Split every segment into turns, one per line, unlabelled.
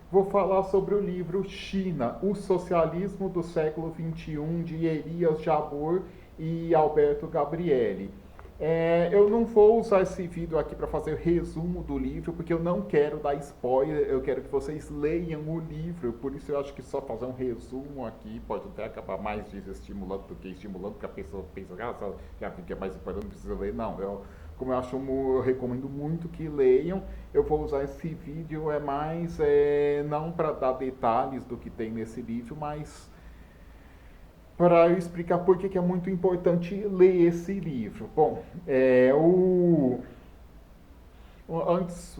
Vou falar sobre o livro China, o Socialismo do Século XXI, de Elias Jabbour e Alberto Gabrielli. Eu não vou usar esse vídeo aqui para fazer resumo do livro, porque eu não quero dar spoiler, eu quero que vocês leiam o livro, por isso eu acho que só fazer um resumo aqui pode até acabar mais desestimulando do que estimulando, porque a pessoa pensa, já vi que é mais importante, não precisa ler. Não, como eu recomendo muito que leiam, eu vou usar esse vídeo mais não para dar detalhes do que tem nesse livro, mas para explicar por que é muito importante ler esse livro. Bom, antes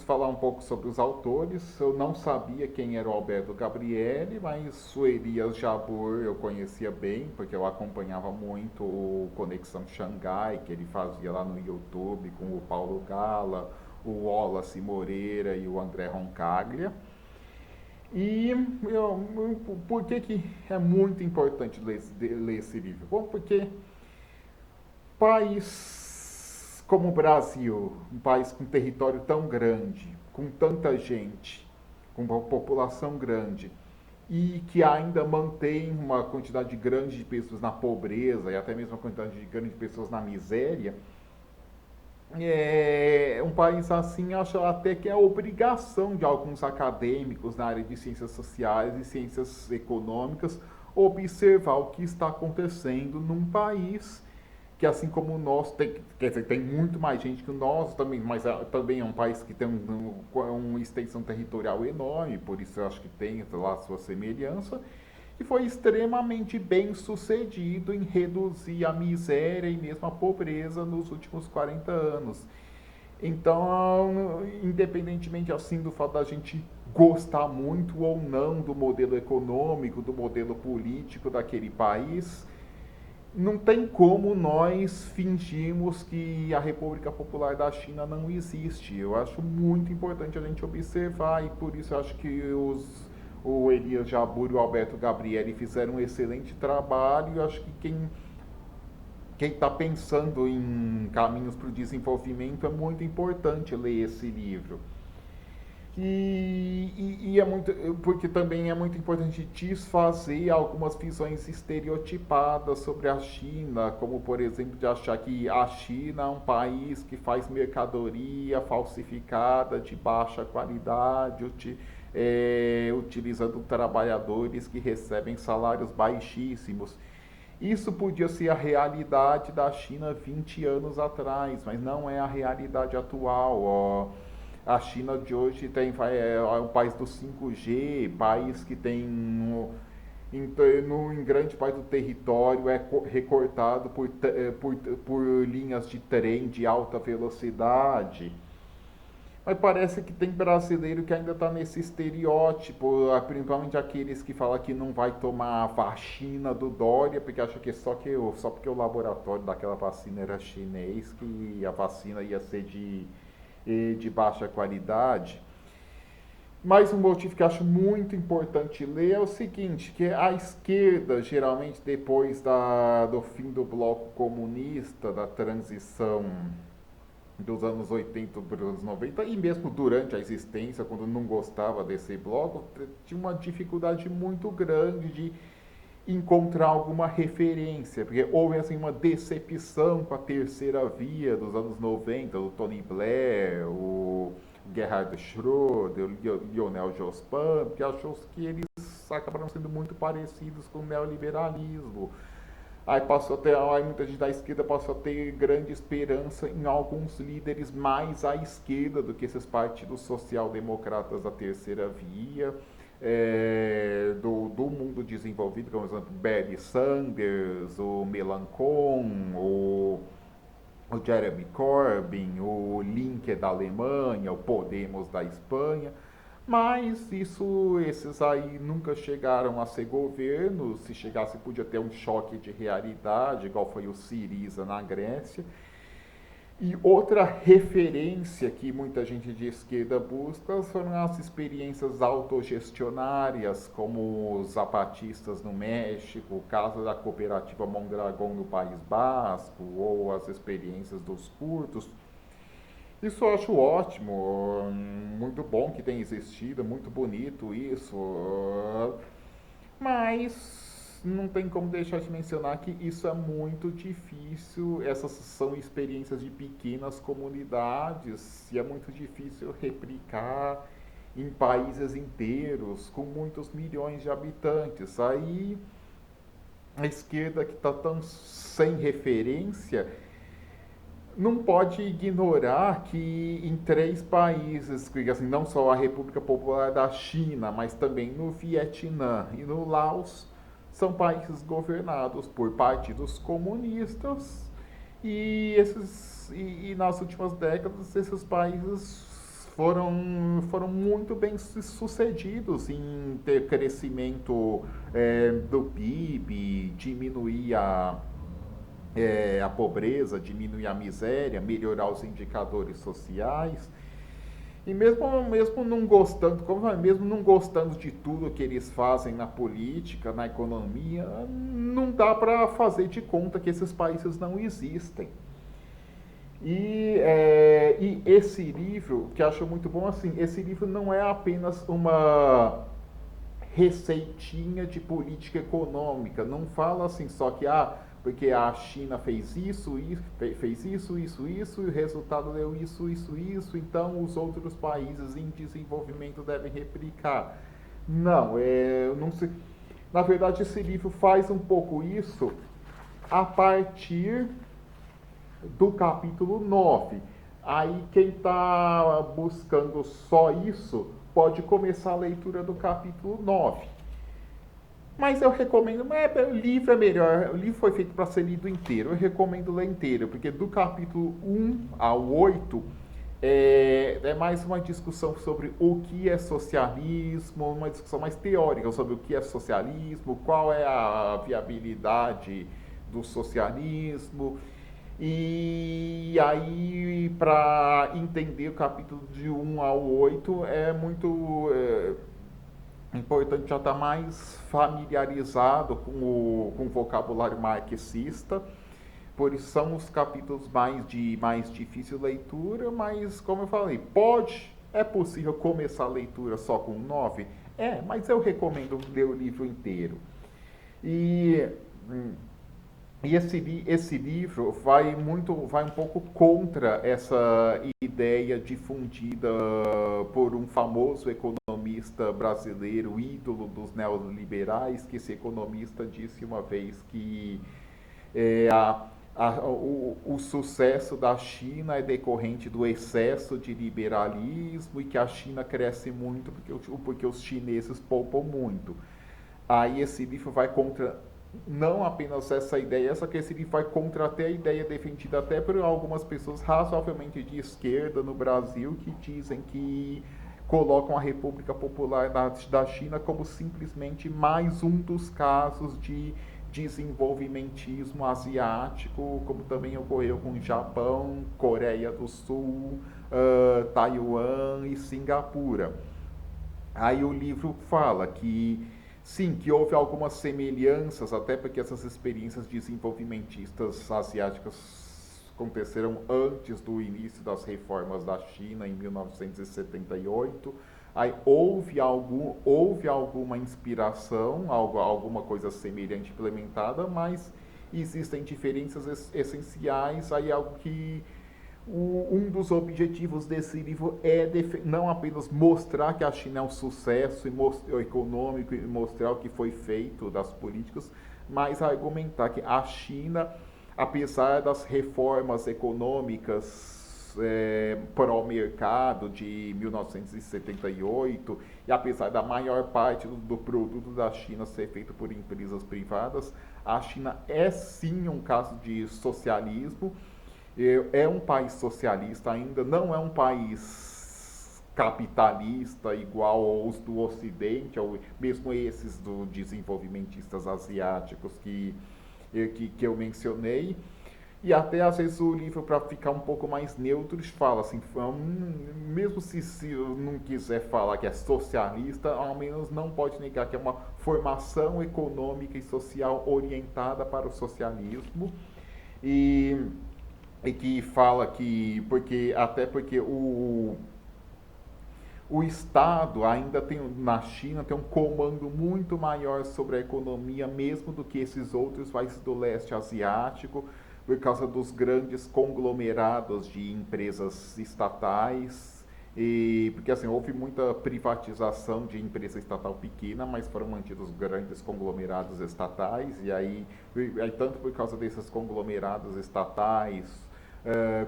falar um pouco sobre os autores, eu não sabia quem era o Alberto Gabrielli, mas o Elias Jabbour eu conhecia bem, porque eu acompanhava muito o Conexão Xangai, que ele fazia lá no YouTube com o Paulo Gala, o Wallace Moreira e o André Roncaglia. E por que é muito importante ler esse livro? Bom, porque país como o Brasil, um país com território tão grande, com tanta gente, com uma população grande, e que ainda mantém uma quantidade grande de pessoas na pobreza e até mesmo uma quantidade grande de pessoas na miséria, um país assim, acho até que é obrigação de alguns acadêmicos na área de ciências sociais e ciências econômicas observar o que está acontecendo num país que, assim como o nosso, quer dizer, tem muito mais gente que o nosso também, mas também é um país que tem uma extensão territorial enorme, por isso eu acho que tem lá a sua semelhança, e foi extremamente bem sucedido em reduzir a miséria e mesmo a pobreza nos últimos 40 anos. Então, independentemente assim do fato da gente gostar muito ou não do modelo econômico, do modelo político daquele país, não tem como nós fingirmos que a República Popular da China não existe. Eu acho muito importante a gente observar e por isso eu acho que o Elias Jabbour e o Alberto Gabrielli fizeram um excelente trabalho e eu acho que quem está pensando em caminhos para o desenvolvimento é muito importante ler esse livro. E é muito, porque também é muito importante desfazer algumas visões estereotipadas sobre a China, como por exemplo de achar que a China é um país que faz mercadoria falsificada de baixa qualidade, utilizando trabalhadores que recebem salários baixíssimos. Isso podia ser a realidade da China 20 anos atrás, mas não é a realidade atual. Ó. A China de hoje é um país do 5G, país que tem em grande parte do território é recortado por linhas de trem de alta velocidade. Mas parece que tem brasileiro que ainda está nesse estereótipo, principalmente aqueles que falam que não vai tomar a vacina do Dória, porque acha que só porque o laboratório daquela vacina era chinês, que a vacina ia ser de baixa qualidade. Mas um motivo que eu acho muito importante ler é o seguinte, que a esquerda, geralmente depois do fim do bloco comunista, da transição dos anos 80 para os anos 90 e mesmo durante a existência, quando não gostava desse bloco, tinha uma dificuldade muito grande de encontrar alguma referência, porque houve assim uma decepção com a terceira via dos anos 90, do Tony Blair, o Gerhard Schröder, o Lionel Jospin, que achou que eles acabaram sendo muito parecidos com o neoliberalismo. Aí muita gente da esquerda passou a ter grande esperança em alguns líderes mais à esquerda do que esses partidos social-democratas da terceira via, do mundo desenvolvido, como por exemplo Bernie Sanders, o Melancon, o Jeremy Corbyn, o Link da Alemanha, o Podemos da Espanha. Mas esses aí nunca chegaram a ser governo. Se chegasse, podia ter um choque de realidade, igual foi o Syriza na Grécia. E outra referência que muita gente de esquerda busca foram as experiências autogestionárias, como os zapatistas no México, o caso da cooperativa Mondragón no País Basco, ou as experiências dos curdos. Isso eu acho ótimo, muito bom que tenha existido, muito bonito isso, mas não tem como deixar de mencionar que isso é muito difícil, essas são experiências de pequenas comunidades e é muito difícil replicar em países inteiros com muitos milhões de habitantes. Aí a esquerda que está tão sem referência não pode ignorar que em 3 países, assim, não só a República Popular da China, mas também no Vietnã e no Laos, são países governados por partidos comunistas e nas últimas décadas esses países foram muito bem sucedidos em ter crescimento do PIB, diminuir a pobreza, diminuir a miséria, melhorar os indicadores sociais. E mesmo não gostando, mesmo não gostando de tudo que eles fazem na política, na economia, não dá para fazer de conta que esses países não existem. E esse livro, que eu acho muito bom, assim, esse livro não é apenas uma receitinha de política econômica. Não fala assim só que porque a China fez isso, isso, e o resultado deu isso, então os outros países em desenvolvimento devem replicar. Não, não se, na verdade esse livro faz um pouco isso a partir do capítulo 9. Aí quem está buscando só isso pode começar a leitura do capítulo 9. Mas eu recomendo, o livro é melhor, o livro foi feito para ser lido inteiro, eu recomendo ler inteiro, porque do capítulo 1 ao 8 é mais uma discussão sobre o que é socialismo, uma discussão mais teórica sobre o que é socialismo, qual é a viabilidade do socialismo. E aí, para entender o capítulo de 1 ao 8, é muito importante já estar mais familiarizado com o vocabulário marxista, por isso são os capítulos mais difícil de leitura, mas como eu falei, é possível começar a leitura só com 9? Mas eu recomendo ler o livro inteiro. E e esse livro vai um pouco contra essa ideia difundida por um famoso economista brasileiro, ídolo dos neoliberais, que esse economista disse uma vez que é, o sucesso da China é decorrente do excesso de liberalismo e que a China cresce muito porque os chineses poupam muito. Aí esse livro vai contra não apenas essa ideia, só que esse livro vai contra até a ideia defendida até por algumas pessoas razoavelmente de esquerda no Brasil, que dizem que colocam a República Popular da China como simplesmente mais um dos casos de desenvolvimentismo asiático, como também ocorreu com o Japão, Coreia do Sul, Taiwan e Singapura. Aí o livro fala que sim, que houve algumas semelhanças, até porque essas experiências desenvolvimentistas asiáticas aconteceram antes do início das reformas da China, em 1978. Aí houve alguma inspiração, alguma coisa semelhante implementada, mas existem diferenças essenciais. Aí algo que um dos objetivos desse livro é não apenas mostrar que a China é um sucesso econômico e mostrar o que foi feito das políticas, mas argumentar que a China, apesar das reformas econômicas para o mercado de 1978 e apesar da maior parte do produto da China ser feito por empresas privadas, a China é sim um caso de socialismo. É um país socialista ainda, não é um país capitalista igual aos do Ocidente, ou mesmo esses do desenvolvimentistas asiáticos que eu mencionei. E até às vezes o livro, para ficar um pouco mais neutro, fala assim, mesmo se não quiser falar que é socialista, ao menos não pode negar que é uma formação econômica e social orientada para o socialismo. E e que fala que, porque o Estado ainda tem, na China, tem um comando muito maior sobre a economia, mesmo do que esses outros países do leste asiático, por causa dos grandes conglomerados de empresas estatais. E, porque assim, houve muita privatização de empresa estatal pequena, mas foram mantidos grandes conglomerados estatais, aí tanto por causa desses conglomerados estatais,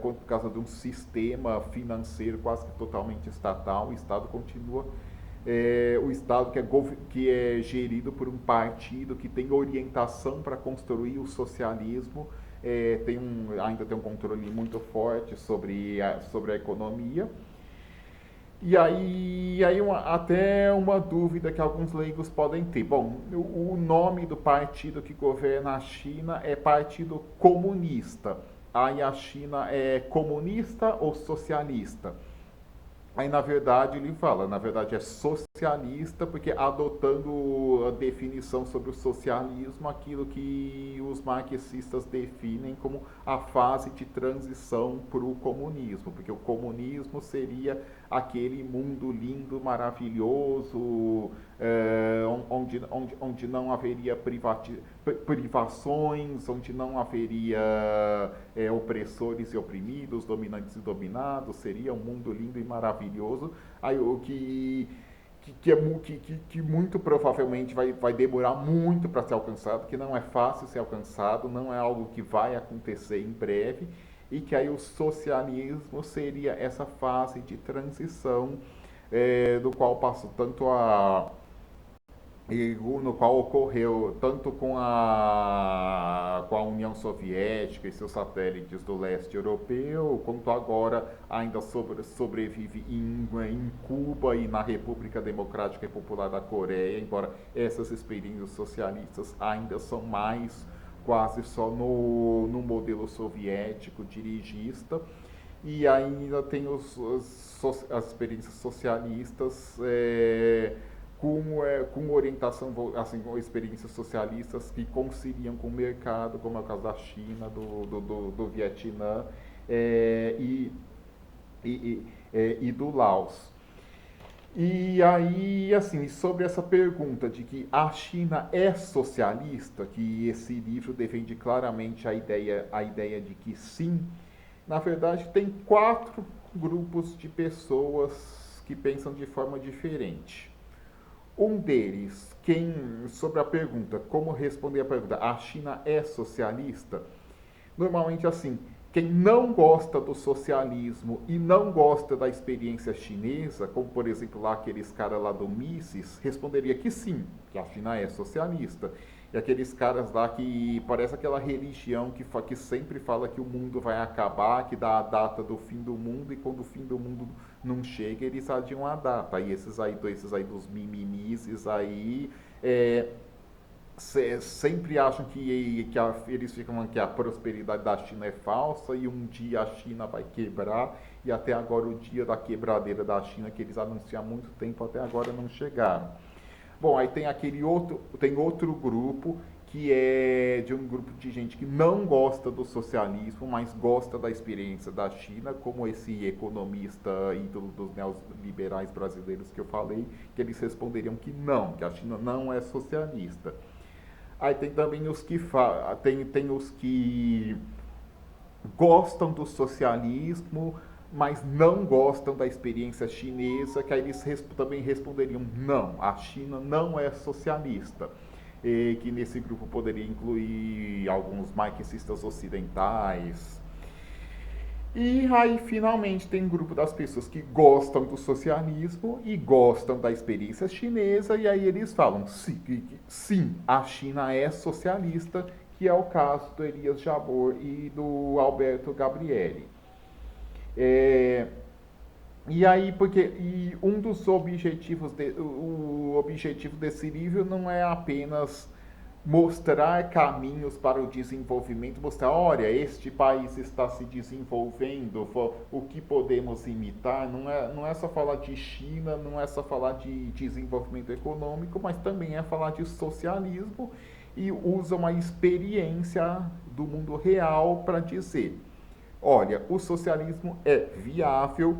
quanto por causa de um sistema financeiro quase que totalmente estatal, o Estado continua o Estado que é gerido por um partido que tem orientação para construir o socialismo, ainda tem um controle muito forte sobre a economia. Até uma dúvida que alguns leigos podem ter. Bom, o nome do partido que governa a China é Partido Comunista. Aí a China é comunista ou socialista? Aí, na verdade, ele fala, na verdade é socialista, porque adotando a definição sobre o socialismo, aquilo que os marxistas definem como a fase de transição para o comunismo, porque o comunismo seria aquele mundo lindo, maravilhoso, onde não haveria privações, onde não haveria opressores e oprimidos, dominantes e dominados, seria um mundo lindo e maravilhoso. Aí, que muito provavelmente vai demorar muito para ser alcançado, que não é fácil ser alcançado, não é algo que vai acontecer em breve, e que aí o socialismo seria essa fase de transição do qual passou tanto no qual ocorreu tanto com a União Soviética e seus satélites do leste europeu, quanto agora ainda sobrevive em Cuba e na República Democrática e Popular da Coreia, embora essas experiências socialistas ainda são mais quase só no modelo soviético dirigista. E ainda tem as experiências socialistas com orientação, assim, com experiências socialistas que conciliam com o mercado, como é o caso da China, do Vietnã é, e, e do Laos. E aí, assim, sobre essa pergunta de que a China é socialista, que esse livro defende claramente a ideia de que sim, na verdade tem 4 grupos de pessoas que pensam de forma diferente. Um deles, sobre a pergunta, como responder a pergunta, a China é socialista? Normalmente assim, quem não gosta do socialismo e não gosta da experiência chinesa, como por exemplo lá aqueles caras lá do Mises, responderia que sim, que a China é socialista. E aqueles caras lá que parece aquela religião que sempre fala que o mundo vai acabar, que dá a data do fim do mundo, e quando o fim do mundo não chega, eles adiam a data. E esses aí dos mimimises aí, sempre acham eles ficam que a prosperidade da China é falsa e um dia a China vai quebrar, e até agora o dia da quebradeira da China que eles anunciam há muito tempo até agora não chegaram. Bom, aí tem outro grupo que é de um grupo de gente que não gosta do socialismo, mas gosta da experiência da China, como esse economista ídolo dos neoliberais brasileiros que eu falei, que eles responderiam que não, que a China não é socialista. Aí tem também tem os que gostam do socialismo, mas não gostam da experiência chinesa, que aí eles também responderiam não, a China não é socialista. E que nesse grupo poderia incluir alguns marxistas ocidentais. E aí, finalmente, tem um grupo das pessoas que gostam do socialismo e gostam da experiência chinesa, e aí eles falam, sim, a China é socialista, que é o caso do Elias Jabbour e do Alberto Gabrielli. É, um dos objetivos, o objetivo desse livro não é apenas mostrar caminhos para o desenvolvimento, mostrar, olha, este país está se desenvolvendo, o que podemos imitar, não é só falar de China, não é só falar de desenvolvimento econômico, mas também é falar de socialismo, e usa uma experiência do mundo real para dizer, Olha, o socialismo é viável.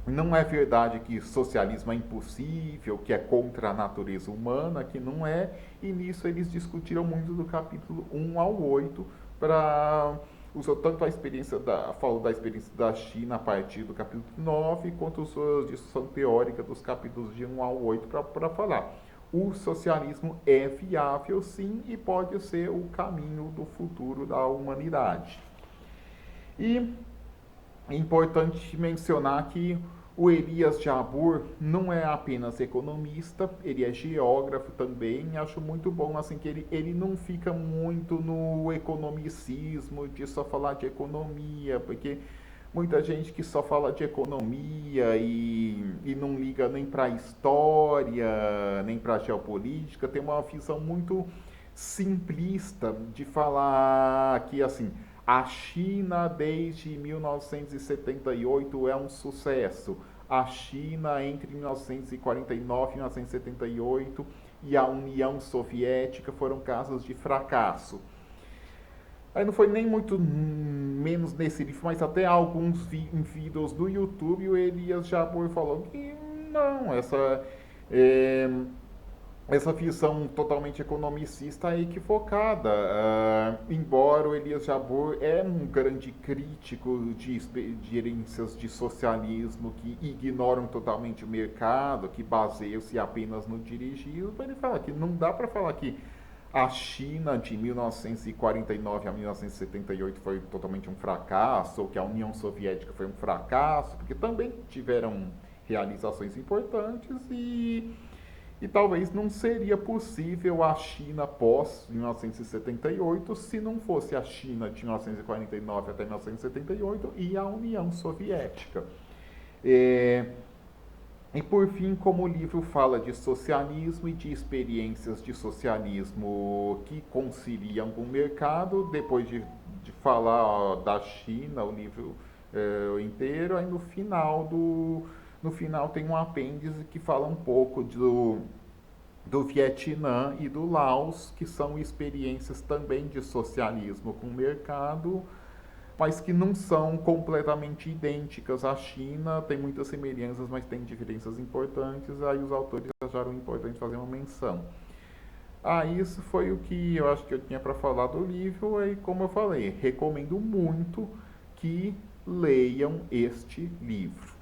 Não é verdade que socialismo é impossível, que é contra a natureza humana, que não é, e nisso eles discutiram muito do capítulo 1 ao 8, para usou tanto a experiência falou da experiência da China a partir do capítulo 9, quanto a sua discussão teórica dos capítulos de 1 ao 8 para falar. O socialismo é viável, sim, e pode ser o caminho do futuro da humanidade. E é importante mencionar que o Elias Jabbour não é apenas economista, ele é geógrafo também. Acho muito bom assim que ele não fica muito no economicismo de só falar de economia, porque muita gente que só fala de economia e não liga nem para a história, nem para a geopolítica, tem uma visão muito simplista de falar que assim a China desde 1978 é um sucesso. A China entre 1949 e 1978 e a União Soviética foram casos de fracasso. Aí não foi nem muito menos nesse livro, mas até alguns vídeos do YouTube o Elias Jabbour falou que não, é, essa visão totalmente economicista é equivocada. Embora o Elias Jabbour é um grande crítico de experiências de socialismo que ignoram totalmente o mercado, que baseiam-se apenas no dirigismo, ele fala que não dá para falar que a China de 1949 a 1978 foi totalmente um fracasso, ou que a União Soviética foi um fracasso, porque também tiveram realizações importantes e talvez não seria possível a China pós 1978 se não fosse a China de 1949 até 1978 e a União Soviética. E por fim, como o livro fala de socialismo e de experiências de socialismo que conciliam com o mercado, depois de falar da China, o livro inteiro, aí no final tem um apêndice que fala um pouco do Vietnã e do Laos, que são experiências também de socialismo com o mercado, mas que não são completamente idênticas à China, tem muitas semelhanças, mas tem diferenças importantes, aí os autores acharam importante fazer uma menção. Isso foi o que eu acho que eu tinha para falar do livro, e como eu falei, recomendo muito que leiam este livro.